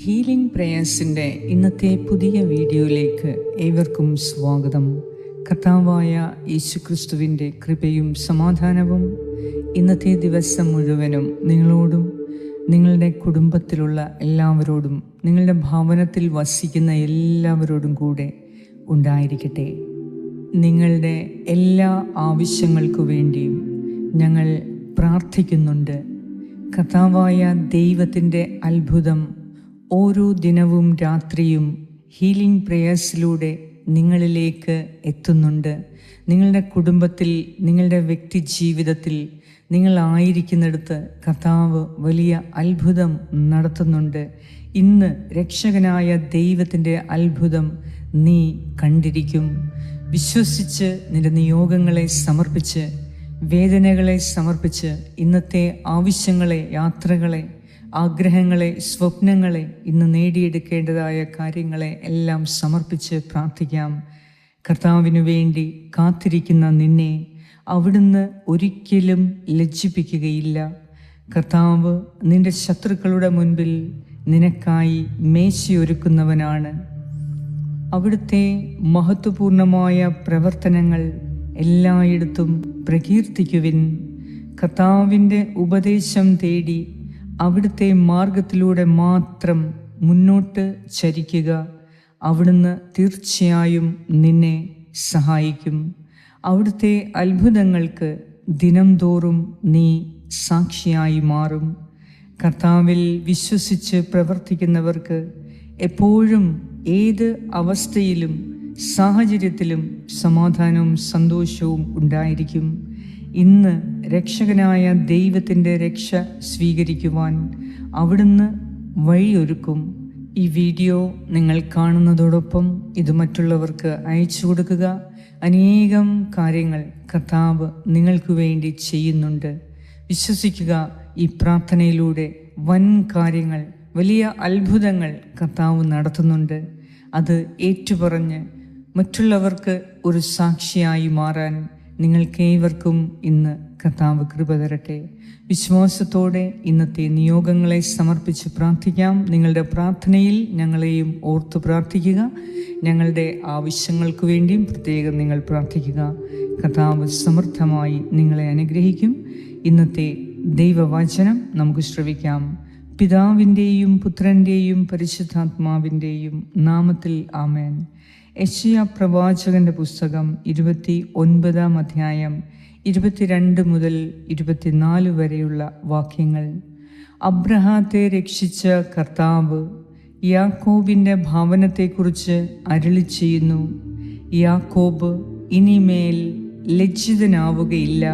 Healing പ്രേയേഴ്സിൻ്റെ ഇന്നത്തെ പുതിയ വീഡിയോയിലേക്ക് ഏവർക്കും സ്വാഗതം. കർത്താവായ യേശുക്രിസ്തുവിൻ്റെ കൃപയും സമാധാനവും ഇന്നത്തെ ദിവസം മുഴുവനും നിങ്ങളോടും നിങ്ങളുടെ കുടുംബത്തിലുള്ള എല്ലാവരോടും നിങ്ങളുടെ ഭവനത്തിൽ വസിക്കുന്ന എല്ലാവരോടും കൂടെ ഉണ്ടായിരിക്കട്ടെ. നിങ്ങളുടെ എല്ലാ ആവശ്യങ്ങൾക്കു വേണ്ടിയും ഞങ്ങൾ പ്രാർത്ഥിക്കുന്നുണ്ട്. കർത്താവായ ദൈവത്തിൻ്റെ അത്ഭുതം ഓരോ ദിനവും രാത്രിയും ഹീലിംഗ് പ്രേയേഴ്സിലൂടെ നിങ്ങളിലേക്ക് എത്തുന്നുണ്ട്. നിങ്ങളുടെ കുടുംബത്തിൽ, നിങ്ങളുടെ വ്യക്തി ജീവിതത്തിൽ, നിങ്ങളായിരിക്കുന്നിടത്ത് കർത്താവ് വലിയ അത്ഭുതം നടത്തുന്നുണ്ട്. ഇന്ന് രക്ഷകനായ ദൈവത്തിൻ്റെ അത്ഭുതം നീ കണ്ടിരിക്കും. വിശ്വസിച്ച് നിന്റെ നിയോഗങ്ങളെ സമർപ്പിച്ച്, വേദനകളെ സമർപ്പിച്ച്, ഇന്നത്തെ ആവശ്യങ്ങളെ, യാത്രകളെ, ആഗ്രഹങ്ങളെ, സ്വപ്നങ്ങളെ, ഇന്ന് നേടിയെടുക്കേണ്ടതായ കാര്യങ്ങളെ എല്ലാം സമർപ്പിച്ച് പ്രാർത്ഥിക്കാം. കർത്താവിനു വേണ്ടി കാത്തിരിക്കുന്ന നിന്നെ അവിടുന്ന് ഒരിക്കലും ലജ്ജിപ്പിക്കുകയില്ല. കർത്താവ് നിന്റെ ശത്രുക്കളുടെ മുൻപിൽ നിനക്കായി മേശയൊരുക്കുന്നവനാണ്. അവിടുത്തെ മഹത്വപൂർണമായ പ്രവർത്തനങ്ങൾ എല്ലായിടത്തും പ്രകീർത്തിക്കുവിൻ. കർത്താവിൻ്റെ ഉപദേശം തേടി അവിടുത്തെ മാർഗത്തിലൂടെ മാത്രം മുന്നോട്ട് ചരിക്കുക. അവിടുന്ന് തീർച്ചയായും നിന്നെ സഹായിക്കും. അവിടുത്തെ അത്ഭുതങ്ങൾക്ക് ദിനം തോറും നീ സാക്ഷിയായി മാറും. കർത്താവിൽ വിശ്വസിച്ച് പ്രവർത്തിക്കുന്നവർക്ക് എപ്പോഴും ഏത് അവസ്ഥയിലും സാഹചര്യത്തിലും സമാധാനവും സന്തോഷവും ഉണ്ടായിരിക്കും. ഇന്ന് രക്ഷകനായ ദൈവത്തിൻ്റെ രക്ഷ സ്വീകരിക്കുവാൻ അവിടുന്ന് വഴിയൊരുക്കും. ഈ വീഡിയോ നിങ്ങൾ കാണുന്നതോടൊപ്പം ഇത് മറ്റുള്ളവർക്ക് അയച്ചു കൊടുക്കുക. അനേകം കാര്യങ്ങൾ കർത്താവ് നിങ്ങൾക്ക് വേണ്ടി ചെയ്യുന്നുണ്ട്. വിശ്വസിക്കുക, ഈ പ്രാർത്ഥനയിലൂടെ വൻ കാര്യങ്ങൾ, വലിയ അത്ഭുതങ്ങൾ കർത്താവ് നടത്തുന്നുണ്ട്. അത് ഏറ്റുപറഞ്ഞ് മറ്റുള്ളവർക്ക് ഒരു സാക്ഷിയായി മാറാൻ നിങ്ങൾക്കേവർക്കും ഇന്ന് കർത്താവ് കൃപ തരട്ടെ. വിശ്വാസത്തോടെ ഇന്നത്തെ നിയോഗങ്ങളെ സമർപ്പിച്ച് പ്രാർത്ഥിക്കാം. നിങ്ങളുടെ പ്രാർത്ഥനയിൽ ഞങ്ങളെയും ഓർത്തു പ്രാർത്ഥിക്കുക. ഞങ്ങളുടെ ആവശ്യങ്ങൾക്ക് വേണ്ടിയും പ്രത്യേകം നിങ്ങൾ പ്രാർത്ഥിക്കുക. കർത്താവ് സമൃദ്ധമായി നിങ്ങളെ അനുഗ്രഹിക്കും. ഇന്നത്തെ ദൈവവചനം നമുക്ക് ശ്രവിക്കാം. പിതാവിൻ്റെയും പുത്രൻ്റെയും പരിശുദ്ധാത്മാവിൻ്റെയും നാമത്തിൽ ആമേൻ. യെശയ്യാ പ്രവാചകന്റെ പുസ്തകം 29 അധ്യായം 22 മുതൽ 24 വരെയുള്ള വാക്യങ്ങൾ. അബ്രഹാത്തെ രക്ഷിച്ച കർത്താവ് യാക്കോബിൻ്റെ ഭവനത്തെക്കുറിച്ച് അരുളി ചെയ്യുന്നു. യാക്കോബ് ഇനിമേൽ ലജ്ജിതനാവുകയില്ല,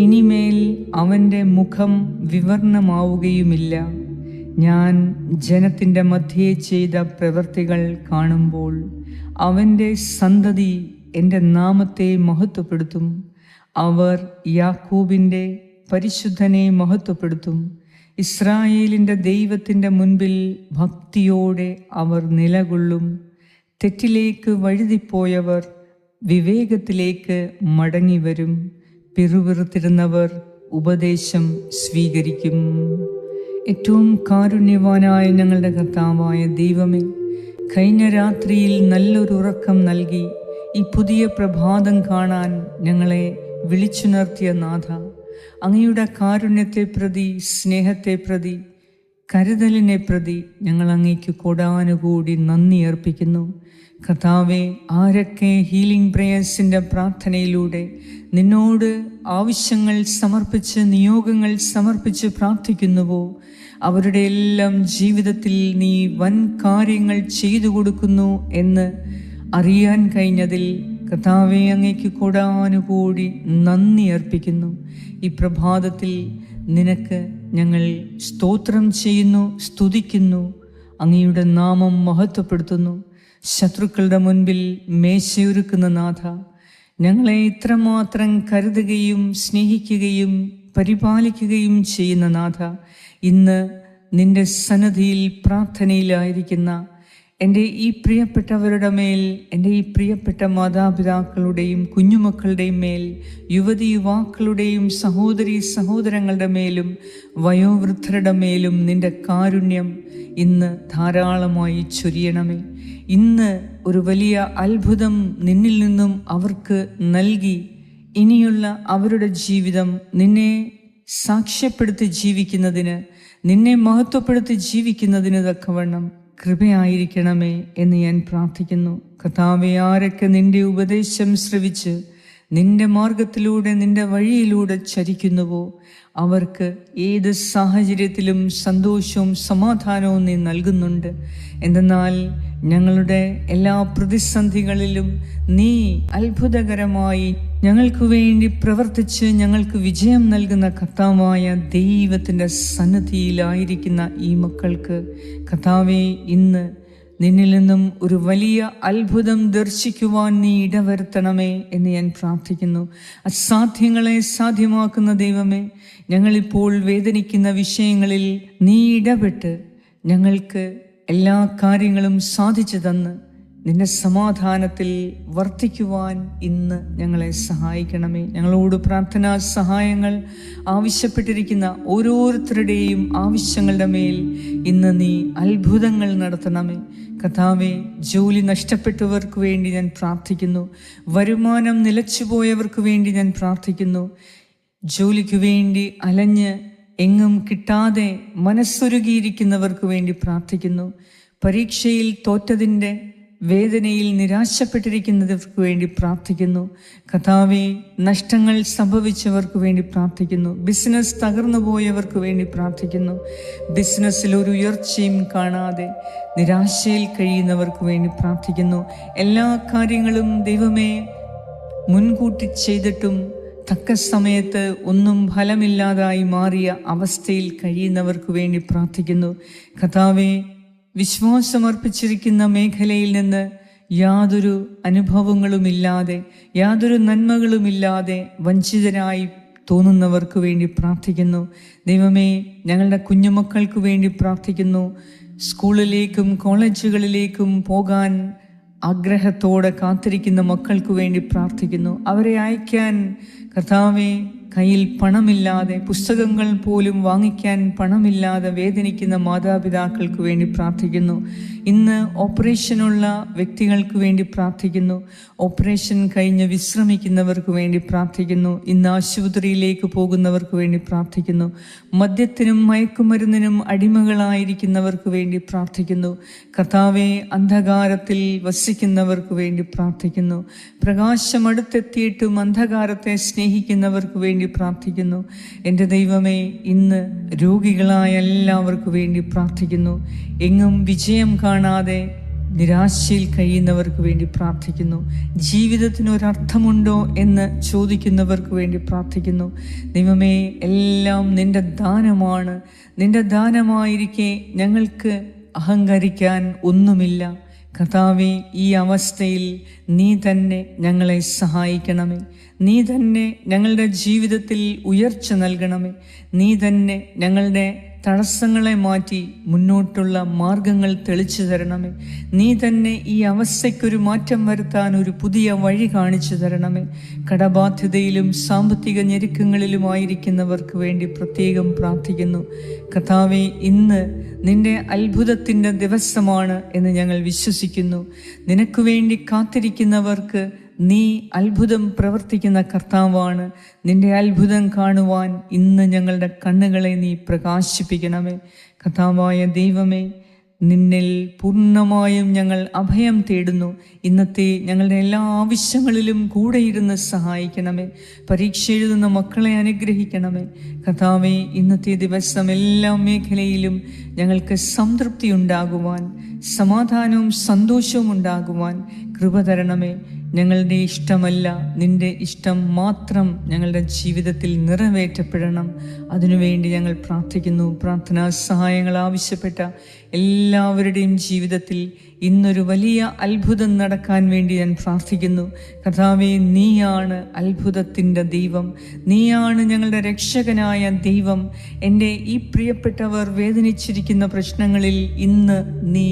ഇനിമേൽ അവൻ്റെ മുഖം വിവർണമാവുകയുമില്ല. ഞാൻ ജനത്തിൻ്റെ മധ്യേ ചെയ്ത പ്രവൃത്തികൾ കാണുമ്പോൾ അവൻ്റെ സന്തതി എൻ്റെ നാമത്തെ മഹത്വപ്പെടുത്തും. അവർ യാക്കോബിൻ്റെ പരിശുദ്ധനെ മഹത്വപ്പെടുത്തും. ഇസ്രായേലിൻ്റെ ദൈവത്തിൻ്റെ മുൻപിൽ ഭക്തിയോടെ അവർ നിലകൊള്ളും. തെറ്റിലേക്ക് വഴുതിപ്പോയവർ വിവേകത്തിലേക്ക് മടങ്ങിവരും. പിറുപിറുത്തിരുന്നവർ ഉപദേശം സ്വീകരിക്കും. ഏറ്റവും കാരുണ്യവാനായ ഞങ്ങളുടെ കർത്താവായ ദൈവമേ, കഴിഞ്ഞ രാത്രിയിൽ നല്ലൊരു ഉറക്കം നൽകി ഈ പുതിയ പ്രഭാതം കാണാൻ ഞങ്ങളെ വിളിച്ചുണർത്തിയ നാഥ, അങ്ങയുടെ കാരുണ്യത്തെ പ്രതി, സ്നേഹത്തെ പ്രതി, കരുതലിനെ പ്രതി ഞങ്ങൾ അങ്ങേക്ക് കോടാനുകൂടി നന്ദി അർപ്പിക്കുന്നു. കർത്താവെ, ആരൊക്കെ ഹീലിംഗ് പ്രേയേഴ്സിൻ്റെ പ്രാർത്ഥനയിലൂടെ നിന്നോട് ആവശ്യങ്ങൾ സമർപ്പിച്ച്, നിയോഗങ്ങൾ സമർപ്പിച്ച് പ്രാർത്ഥിക്കുന്നുവോ, അവരുടെ എല്ലാം ജീവിതത്തിൽ നീ വൻ കാര്യങ്ങൾ ചെയ്തു കൊടുക്കുന്നു എന്ന് അറിയാൻ കഴിഞ്ഞതിൽ കർത്താവെ അങ്ങേക്ക് കോടാനുകൂടി നന്ദി അർപ്പിക്കുന്നു. ഈ പ്രഭാതത്തിൽ നിനക്ക് ഞങ്ങൾ സ്തോത്രം ചെയ്യുന്നു, സ്തുതിക്കുന്നു, അങ്ങയുടെ നാമം മഹത്വപ്പെടുത്തുന്നു. ശത്രുക്കളുടെ മുൻപിൽ മേശയൊരുക്കുന്ന നാഥ, ഞങ്ങളെ ഇത്രമാത്രം കരുതുകയും സ്നേഹിക്കുകയും പരിപാലിക്കുകയും ചെയ്യുന്ന നാഥ, ഇന്ന് നിന്റെ സന്നിധിയിൽ പ്രാർത്ഥനയിലായിരിക്കുന്ന എൻ്റെ ഈ പ്രിയപ്പെട്ടവരുടെ മേൽ, എൻ്റെ ഈ പ്രിയപ്പെട്ട മാതാപിതാക്കളുടെയും കുഞ്ഞുമക്കളുടെയും മേൽ, യുവതി യുവാക്കളുടെയും സഹോദരങ്ങളുടെ മേലും വയോവൃദ്ധരുടെ മേലും നിൻ്റെ കാരുണ്യം ഇന്ന് ധാരാളമായി ചൊരിയണമേ. ഇന്ന് ഒരു വലിയ അത്ഭുതം നിന്നിൽ നിന്നും അവർക്ക് നൽകി ഇനിയുള്ള അവരുടെ ജീവിതം നിന്നെ സാക്ഷ്യപ്പെടുത്തി ജീവിക്കുന്നതിന്, നിന്നെ മഹത്വപ്പെടുത്തി ജീവിക്കുന്നതിന് തക്കവണ്ണം കൃപയായിരിക്കണമേ എന്ന് ഞാൻ പ്രാർത്ഥിക്കുന്നു. കർത്താവേ, ആരൊക്കെ നിന്റെ ഉപദേശം ശ്രവിച്ച് നിന്റെ മാർഗത്തിലൂടെ, നിന്റെ വഴിയിലൂടെ ചരിക്കുന്നുവോ അവർക്ക് ഏത് സാഹചര്യത്തിലും സന്തോഷവും സമാധാനവും നീ നൽകുന്നുണ്ട്. എന്തെന്നാൽ ഞങ്ങളുടെ എല്ലാ പ്രതിസന്ധികളിലും നീ അത്ഭുതകരമായി ഞങ്ങൾക്ക് വേണ്ടി പ്രവർത്തിച്ച് ഞങ്ങൾക്ക് വിജയം നൽകുന്ന കർത്താവായ ദൈവത്തിൻ്റെ സന്നിധിയിലായിരിക്കുന്ന ഈ മക്കൾക്ക് കർത്താവേ, ഇന്ന് നിന്നിൽ നിന്നും ഒരു വലിയ അത്ഭുതം ദർശിക്കുവാൻ നീ ഇടവരുത്തണമേ എന്ന് ഞാൻ പ്രാർത്ഥിക്കുന്നു. അസാധ്യങ്ങളെ സാധ്യമാക്കുന്ന ദൈവമേ, ഞങ്ങളിപ്പോൾ വേദനിക്കുന്ന വിഷയങ്ങളിൽ നീ ഇടപെട്ട് ഞങ്ങൾക്ക് എല്ലാ കാര്യങ്ങളും സാധിച്ചു തന്ന് നിന്റെ സമാധാനത്തിൽ വർത്തിക്കുവാൻ ഇന്ന് ഞങ്ങളെ സഹായിക്കണമേ. ഞങ്ങളോട് പ്രാർത്ഥനാ സഹായങ്ങൾ ആവശ്യപ്പെട്ടിരിക്കുന്ന ഓരോരുത്തരുടെയും ആവശ്യങ്ങളുടെ മേൽ ഇന്ന് നീ അത്ഭുതങ്ങൾ നടത്തണമേ. കർത്താവേ, ജോലി നഷ്ടപ്പെട്ടവർക്ക് വേണ്ടി ഞാൻ പ്രാർത്ഥിക്കുന്നു. വരുമാനം നിലച്ചുപോയവർക്ക് വേണ്ടി ഞാൻ പ്രാർത്ഥിക്കുന്നു. ജോലിക്ക് വേണ്ടി അലഞ്ഞ് എങ്ങും കിട്ടാതെ മനസ്സൊരുകിയിരിക്കുന്നവർക്ക് വേണ്ടി പ്രാർത്ഥിക്കുന്നു. പരീക്ഷയിൽ തോറ്റതിൻ്റെ വേദനയിൽ നിരാശപ്പെട്ടിരിക്കുന്നവർക്ക് വേണ്ടി പ്രാർത്ഥിക്കുന്നു. കർത്താവേ, നഷ്ടങ്ങൾ സംഭവിച്ചവർക്ക് വേണ്ടി പ്രാർത്ഥിക്കുന്നു. ബിസിനസ് തകർന്നു പോയവർക്ക് വേണ്ടി പ്രാർത്ഥിക്കുന്നു. ബിസിനസ്സിൽ ഒരു ഉയർച്ചയും കാണാതെ നിരാശയിൽ കഴിയുന്നവർക്ക് വേണ്ടി പ്രാർത്ഥിക്കുന്നു. എല്ലാ കാര്യങ്ങളും ദൈവമേ മുൻകൂട്ടി ചെയ്തിട്ടും തക്ക സമയത്ത് ഒന്നും ഫലമില്ലാതായി മാറിയ അവസ്ഥയിൽ കഴിയുന്നവർക്ക് വേണ്ടി പ്രാർത്ഥിക്കുന്നു. കർത്താവേ, വിശ്വാസമർപ്പിച്ചിരിക്കുന്ന മേഖലയിൽ നിന്ന് യാതൊരു അനുഭവങ്ങളുമില്ലാതെ, യാതൊരു നന്മകളുമില്ലാതെ വഞ്ചിതരായി തോന്നുന്നവർക്ക് വേണ്ടി പ്രാർത്ഥിക്കുന്നു. ദൈവമേ, ഞങ്ങളുടെ കുഞ്ഞുമക്കൾക്ക് വേണ്ടി പ്രാർത്ഥിക്കുന്നു. സ്കൂളിലേക്കും കോളേജുകളിലേക്കും പോകാൻ ആഗ്രഹത്തോടെ കാത്തിരിക്കുന്ന മക്കൾക്ക് വേണ്ടി പ്രാർത്ഥിക്കുന്നു. അവരെ അയക്കാൻ കർത്താവേ കയ്യിൽ പണമില്ലാതെ, പുസ്തകങ്ങൾ പോലും വാങ്ങിക്കാൻ പണമില്ലാതെ വേദനിക്കുന്ന മാതാപിതാക്കൾക്ക് വേണ്ടി പ്രാർത്ഥിക്കുന്നു. ഇന്ന് ഓപ്പറേഷനുള്ള വ്യക്തികൾക്ക് വേണ്ടി പ്രാർത്ഥിക്കുന്നു. ഓപ്പറേഷൻ കഴിഞ്ഞ് വിശ്രമിക്കുന്നവർക്ക് വേണ്ടി പ്രാർത്ഥിക്കുന്നു. ഇന്ന് ആശുപത്രിയിലേക്ക് പോകുന്നവർക്ക് വേണ്ടി പ്രാർത്ഥിക്കുന്നു. മദ്യത്തിനും മയക്കുമരുന്നിനും അടിമകളായിരിക്കുന്നവർക്ക് വേണ്ടി പ്രാർത്ഥിക്കുന്നു. കർത്താവെ, അന്ധകാരത്തിൽ വസിക്കുന്നവർക്ക് വേണ്ടി പ്രാർത്ഥിക്കുന്നു. പ്രകാശം അടുത്തെത്തിയിട്ടും അന്ധകാരത്തെ സ്നേഹിക്കുന്നവർക്ക് വേണ്ടി പ്രാർത്ഥിക്കുന്നു. എൻ്റെ ദൈവമേ, ഇന്ന് രോഗികളായ എല്ലാവർക്കു വേണ്ടി പ്രാർത്ഥിക്കുന്നു. എങ്ങും വിജയം കാണാതെ നിരാശയിൽ കഴിയുന്നവർക്ക് വേണ്ടി പ്രാർത്ഥിക്കുന്നു. ജീവിതത്തിന് ഒരർത്ഥമുണ്ടോ എന്ന് ചോദിക്കുന്നവർക്ക് വേണ്ടി പ്രാർത്ഥിക്കുന്നു. ദൈവമേ, എല്ലാം നിന്റെ ദാനമാണ്. നിന്റെ ദാനമായിരിക്കെ ഞങ്ങൾക്ക് അഹങ്കരിക്കാൻ ഒന്നുമില്ല. കർത്താവേ, ഈ അവസ്ഥയിൽ നീ തന്നെ ഞങ്ങളെ സഹായിക്കണമേ. നീ തന്നെ ഞങ്ങളുടെ ജീവിതത്തിൽ ഉയർച്ച നൽകണമേ. നീ തന്നെ ഞങ്ങളുടെ തടസ്സങ്ങളെ മാറ്റി മുന്നോട്ടുള്ള മാർഗങ്ങൾ തെളിച്ചു തരണമേ. നീ തന്നെ ഈ അവസ്ഥയ്ക്കൊരു മാറ്റം വരുത്താൻ ഒരു പുതിയ വഴി കാണിച്ചു തരണമേ. കടബാധ്യതയിലും സാമ്പത്തിക ഞെരുക്കങ്ങളിലുമായിരിക്കുന്നവർക്ക് വേണ്ടി പ്രത്യേകം പ്രാർത്ഥിക്കുന്നു. കർത്താവേ, ഇന്ന് നിന്റെ അത്ഭുതത്തിൻ്റെ ദിവസമാണ് എന്ന് ഞങ്ങൾ വിശ്വസിക്കുന്നു. നിനക്ക് വേണ്ടി കാത്തിരിക്കുന്നവർക്ക് നീ അത്ഭുതം പ്രവർത്തിക്കുന്ന കർത്താവാണ്. നിന്റെ അത്ഭുതം കാണുവാൻ ഇന്ന് ഞങ്ങളുടെ കണ്ണുകളെ നീ പ്രകാശിപ്പിക്കണമേ. കർത്താവായ ദൈവമേ, നിന്നിൽ പൂർണ്ണമായും ഞങ്ങൾ അഭയം തേടുന്നു. ഇന്നത്തെ ഞങ്ങളുടെ എല്ലാ ആവശ്യങ്ങളിലും കൂടെ ഇരുന്ന് സഹായിക്കണമേ. പരീക്ഷ എഴുതുന്ന മക്കളെ അനുഗ്രഹിക്കണമേ. കർത്താവേ, ഇന്നത്തെ ദിവസം എല്ലാ മേഖലയിലും ഞങ്ങൾക്ക് സംതൃപ്തി ഉണ്ടാകുവാൻ, സമാധാനവും സന്തോഷവും ഉണ്ടാകുവാൻ കൃപ തരണമേ. ഞങ്ങളുടെ ഇഷ്ടമല്ല, നിൻ്റെ ഇഷ്ടം മാത്രം ഞങ്ങളുടെ ജീവിതത്തിൽ നിറവേറ്റപ്പെടണം. അതിനുവേണ്ടി ഞങ്ങൾ പ്രാർത്ഥിക്കുന്നു. പ്രാർത്ഥനാ സഹായങ്ങൾ ആവശ്യപ്പെട്ട എല്ലാവരുടെയും ജീവിതത്തിൽ ഇന്നൊരു വലിയ അത്ഭുതം നടക്കാൻ വേണ്ടി ഞാൻ പ്രാർത്ഥിക്കുന്നു. കർത്താവേ, നീയാണ് അത്ഭുതത്തിൻ്റെ ദൈവം, നീയാണ് ഞങ്ങളുടെ രക്ഷകനായ ദൈവം. എൻ്റെ ഈ പ്രിയപ്പെട്ടവർ വേദനിച്ചിരിക്കുന്ന പ്രശ്നങ്ങളിൽ ഇന്ന് നീ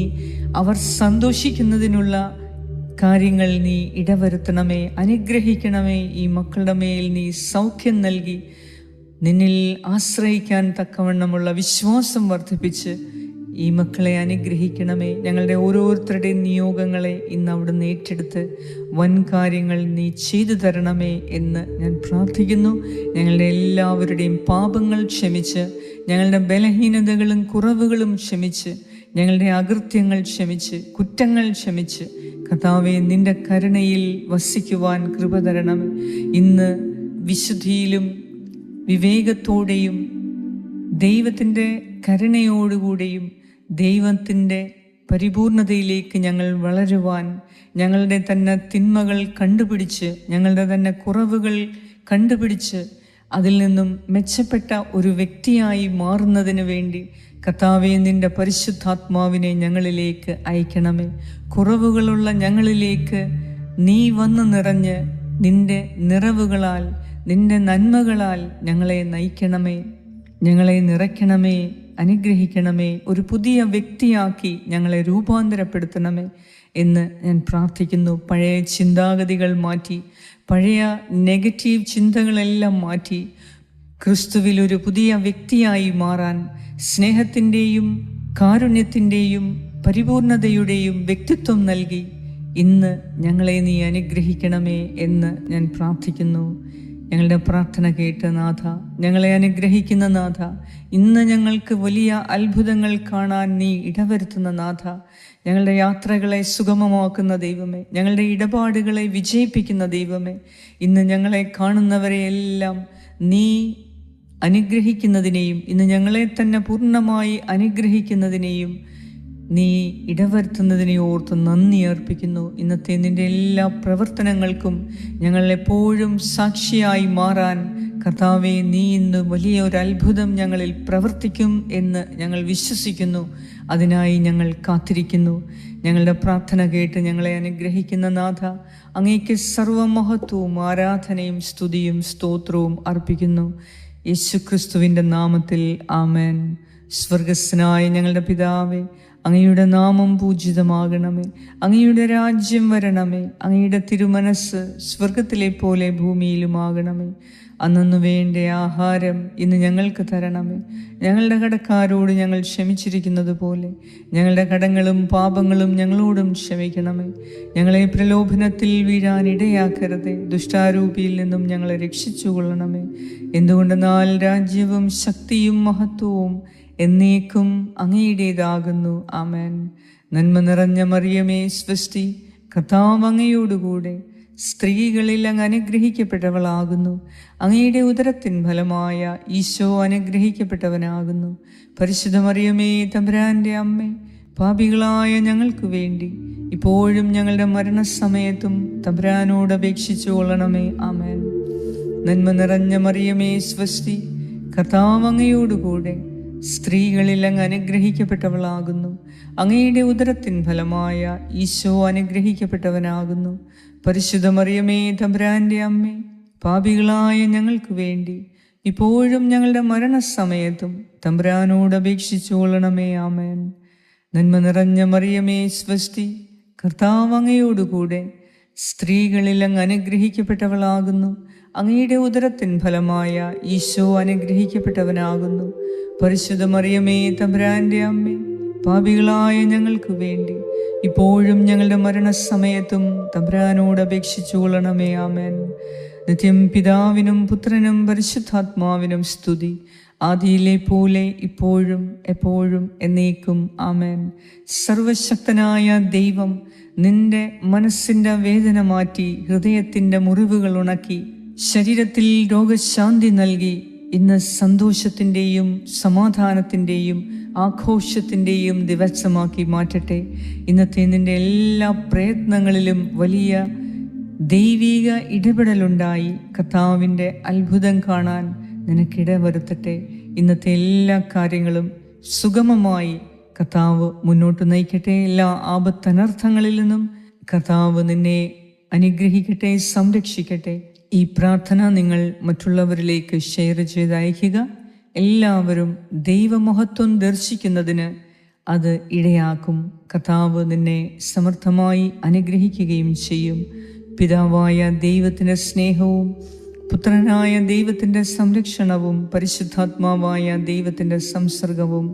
അവർ സന്തോഷിക്കുന്നതിനുള്ള കാര്യങ്ങൾ നീ ഇടവരുത്തണമേ, അനുഗ്രഹിക്കണമേ. ഈ മക്കളുടെ മേൽ നീ സൗഖ്യം നൽകി നിന്നിൽ ആശ്രയിക്കാൻ തക്കവണ്ണമുള്ള വിശ്വാസം വർദ്ധിപ്പിച്ച് ഈ മക്കളെ അനുഗ്രഹിക്കണമേ. ഞങ്ങളുടെ ഓരോരുത്തരുടെയും നിയോഗങ്ങളെ ഇന്ന് അവിടുന്ന് ഏറ്റെടുത്ത് വൻ കാര്യങ്ങൾ നീ ചെയ്തു തരണമേ എന്ന് ഞാൻ പ്രാർത്ഥിക്കുന്നു. ഞങ്ങളുടെ എല്ലാവരുടെയും പാപങ്ങൾ ക്ഷമിച്ച്, ഞങ്ങളുടെ ബലഹീനതകളും കുറവുകളും ക്ഷമിച്ച്, ഞങ്ങളുടെ അകൃത്യങ്ങൾ ക്ഷമിച്ച്, കുറ്റങ്ങൾ ക്ഷമിച്ച്, കർത്താവേ, നിന്റെ കരുണയിൽ വസിക്കുവാൻ കൃപ തരണമേ. ഇന്ന് വിശുദ്ധിയിലും വിവേകത്തോടെയും ദൈവത്തിൻ്റെ കരുണയോടുകൂടെയും ദൈവത്തിൻ്റെ പരിപൂർണതയിലേക്ക് ഞങ്ങൾ വളരുവാൻ, ഞങ്ങളുടെ തന്നെ തിന്മകൾ കണ്ടുപിടിച്ച്, ഞങ്ങളുടെ തന്നെ കുറവുകൾ കണ്ടുപിടിച്ച് അതിൽ നിന്നും മെച്ചപ്പെട്ട ഒരു വ്യക്തിയായി മാറുന്നതിന് വേണ്ടി കർത്താവേ, നിൻ്റെ പരിശുദ്ധാത്മാവിനെ ഞങ്ങളിലേക്ക് അയക്കണമേ. കുറവുകളുള്ള ഞങ്ങളിലേക്ക് നീ വന്ന് നിറഞ്ഞ് നിൻ്റെ നിറവുകളാൽ, നിൻ്റെ നന്മകളാൽ ഞങ്ങളെ നയിക്കണമേ, ഞങ്ങളെ നിറയ്ക്കണമേ, അനുഗ്രഹിക്കണമേ. ഒരു പുതിയ വ്യക്തിയാക്കി ഞങ്ങളെ രൂപാന്തരപ്പെടുത്തണമേ എന്ന് ഞാൻ പ്രാർത്ഥിക്കുന്നു. പഴയ ചിന്താഗതികൾ മാറ്റി, പഴയ നെഗറ്റീവ് ചിന്തകളെല്ലാം മാറ്റി ക്രിസ്തുവിൽ ഒരു പുതിയ വ്യക്തിയായി മാറാൻ സ്നേഹത്തിൻ്റെയും കാരുണ്യത്തിൻ്റെയും പരിപൂർണതയുടെയും വ്യക്തിത്വം നൽകി ഇന്ന് ഞങ്ങളെ നീ അനുഗ്രഹിക്കണമേ എന്ന് ഞാൻ പ്രാർത്ഥിക്കുന്നു. ഞങ്ങളുടെ പ്രാർത്ഥന കേട്ട് നാഥ, ഞങ്ങളെ അനുഗ്രഹിക്കുന്ന നാഥ, ഇന്ന് ഞങ്ങൾക്ക് വലിയ അത്ഭുതങ്ങൾ കാണാൻ നീ ഇടവരുത്തുന്ന നാഥ, ഞങ്ങളുടെ യാത്രകളെ സുഗമമാക്കുന്ന ദൈവമേ, ഞങ്ങളുടെ ഇടപാടുകളെ വിജയിപ്പിക്കുന്ന ദൈവമേ, ഇന്ന് ഞങ്ങളെ കാണുന്നവരെയെല്ലാം നീ അനുഗ്രഹിക്കുന്നതിനെയും ഇന്ന് ഞങ്ങളെ തന്നെ പൂർണ്ണമായി അനുഗ്രഹിക്കുന്നതിനെയും നീ ഇടവരുത്തുന്നതിനെ ഓർത്ത് നന്ദി അർപ്പിക്കുന്നു. ഇന്നത്തെ നിൻ്റെ എല്ലാ പ്രവർത്തനങ്ങൾക്കും ഞങ്ങൾ എപ്പോഴും സാക്ഷിയായി മാറാൻ കർത്താവേ, നീ ഇന്ന് വലിയ ഒരു അത്ഭുതം ഞങ്ങളിൽ പ്രവർത്തിക്കും എന്ന് ഞങ്ങൾ വിശ്വസിക്കുന്നു. അതിനായി ഞങ്ങൾ കാത്തിരിക്കുന്നു. ഞങ്ങളുടെ പ്രാർത്ഥന കേട്ട് ഞങ്ങളെ അനുഗ്രഹിക്കുന്ന നാഥ, അങ്ങേക്ക് സർവമഹത്വവും ആരാധനയും സ്തുതിയും സ്തോത്രവും അർപ്പിക്കുന്നു. യേശുക്രിസ്തുവിൻ്റെ നാമത്തിൽ ആമേൻ. സ്വർഗസ്നായ ഞങ്ങളുടെ പിതാവേ, അങ്ങയുടെ നാമം പൂജിതമാകണമേ, അങ്ങയുടെ രാജ്യം വരണമേ, അങ്ങയുടെ തിരുമനസ് സ്വർഗത്തിലെ പോലെ ഭൂമിയിലുമാകണമേ. അന്നു വേണ്ട ആഹാരം ഇന്ന് ഞങ്ങൾക്ക് തരണമേ. ഞങ്ങളുടെ കടക്കാരോട് ഞങ്ങൾ ക്ഷമിച്ചിരിക്കുന്നത് പോലെ ഞങ്ങളുടെ കടങ്ങളും പാപങ്ങളും ഞങ്ങളോടും ക്ഷമിക്കണമേ. ഞങ്ങളെ പ്രലോഭനത്തിൽ വീഴാൻ ഇടയാക്കരുതേ, ദുഷ്ടാരൂപിയിൽ നിന്നും ഞങ്ങളെ രക്ഷിച്ചുകൊള്ളണമേ. എന്തുകൊണ്ടെന്നാൽ രാജ്യവും ശക്തിയും മഹത്വവും എന്നേക്കും അങ്ങയുടേതാകുന്നു. ആമേൻ. നന്മ നിറഞ്ഞ മറിയമേ സ്വസ്തി, കർത്താവ് അങ്ങയോടുകൂടെ സ്ത്രീകളിൽ അങ്ങ് അനുഗ്രഹിക്കപ്പെട്ടവളാകുന്നു. അങ്ങയുടെ ഉദരത്തിൻ ഫലമായ ഈശോ അനുഗ്രഹിക്കപ്പെട്ടവനാകുന്നു. പരിശുദ്ധ മറിയമേ തമ്പുരാൻ്റെ അമ്മേ, പാപികളായ ഞങ്ങൾക്ക് വേണ്ടി ഇപ്പോഴും ഞങ്ങളുടെ മരണസമയത്തും തമ്പുരാനോട് അപേക്ഷിച്ചു കൊള്ളണമേ. ആമേൻ. നന്മ നിറഞ്ഞ മറിയമേ സ്വസ്തി, കർത്താവ് അങ്ങയോടുകൂടെ സ്ത്രീകളിൽ അങ്ങ് അനുഗ്രഹിക്കപ്പെട്ടവളാകുന്നു. അങ്ങയുടെ ഉദരത്തിൻ ഫലമായ ഈശോ അനുഗ്രഹിക്കപ്പെട്ടവനാകുന്നു. പരിശുദ്ധ മറിയമേ തമ്പുരാൻ്റെ അമ്മേ, പാപികളായ ഞങ്ങൾക്ക് വേണ്ടി ഇപ്പോഴും ഞങ്ങളുടെ മരണസമയത്തും തമ്പുരാനോട് അപേക്ഷിച്ചു കൊള്ളണമേ. ആമേൻ. നന്മ നിറഞ്ഞ മറിയമേ സ്വസ്തി, കർത്താവ് അങ്ങയോടുകൂടെ സ്ത്രീകളിൽ അങ്ങ് അനുഗ്രഹിക്കപ്പെട്ടവളാകുന്നു. അങ്ങയുടെ ഉദരത്തിൻ ഫലമായ ഈശോ അനുഗ്രഹിക്കപ്പെട്ടവനാകുന്നു. പരിശുദ്ധ മറിയമേ തമ്പുരാൻ്റെ അമ്മേ, പാപികളായ ഞങ്ങൾക്ക് വേണ്ടി ഇപ്പോഴും ഞങ്ങളുടെ മരണസമയത്തും തമ്പുരാനോട് അപേക്ഷിച്ചു കൊള്ളണമേ. ആമേൻ. നിത്യം പിതാവിനും പുത്രനും പരിശുദ്ധാത്മാവിനും സ്തുതി, ആദിയിലെ പോലെ ഇപ്പോഴും എപ്പോഴും എന്നേക്കും. ആമേൻ. സർവശക്തനായ ദൈവം നിന്റെ മനസ്സിൻ്റെ വേദന മാറ്റി, ഹൃദയത്തിൻ്റെ മുറിവുകൾ ഉണക്കി, ശരീരത്തിൽ രോഗശാന്തി നൽകി ഇന്ന് സന്തോഷത്തിൻ്റെയും സമാധാനത്തിൻ്റെയും ആഘോഷത്തിൻ്റെയും ദിവസമാക്കി മാറ്റട്ടെ. ഇന്നത്തെ നിൻ്റെ എല്ലാ പ്രയത്നങ്ങളിലും വലിയ ദൈവിക ഇടപെടലുണ്ടായി കർത്താവിൻ്റെ അത്ഭുതം കാണാൻ നിനക്കിടവരുത്തട്ടെ. ഇന്നത്തെ എല്ലാ കാര്യങ്ങളും സുഗമമായി കർത്താവ് മുന്നോട്ട് നയിക്കട്ടെ. എല്ലാ ആപത്തനർത്ഥങ്ങളിൽ നിന്നും കർത്താവ് നിന്നെ അനുഗ്രഹിക്കട്ടെ, സംരക്ഷിക്കട്ടെ. ഈ പ്രാർത്ഥന നിങ്ങൾ മറ്റുള്ളവരിലേക്ക് ഷെയർ ചെയ്ത് അയയ്ക്കുക. എല്ലാവരും ദൈവമഹത്വം ദർശിക്കുന്നതിന് അത് ഇടയാക്കും. കർത്താവ് നിന്നെ സമർത്ഥമായി അനുഗ്രഹിക്കുകയും ചെയ്യും. പിതാവായ ദൈവത്തിൻ്റെ സ്നേഹവും പുത്രനായ ദൈവത്തിൻ്റെ സംരക്ഷണവും പരിശുദ്ധാത്മാവായ ദൈവത്തിൻ്റെ സംസർഗവും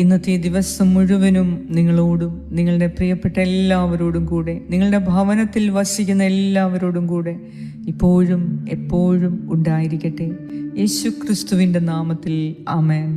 ഇന്നത്തെ ദിവസം മുഴുവനും നിങ്ങളോടും നിങ്ങളുടെ പ്രിയപ്പെട്ട എല്ലാവരോടും കൂടെ, നിങ്ങളുടെ ഭവനത്തിൽ വസിക്കുന്ന എല്ലാവരോടും കൂടെ ഇപ്പോഴും എപ്പോഴും ഉണ്ടായിരിക്കട്ടെ. യേശു ക്രിസ്തുവിൻ്റെ നാമത്തിൽ ആമേൻ.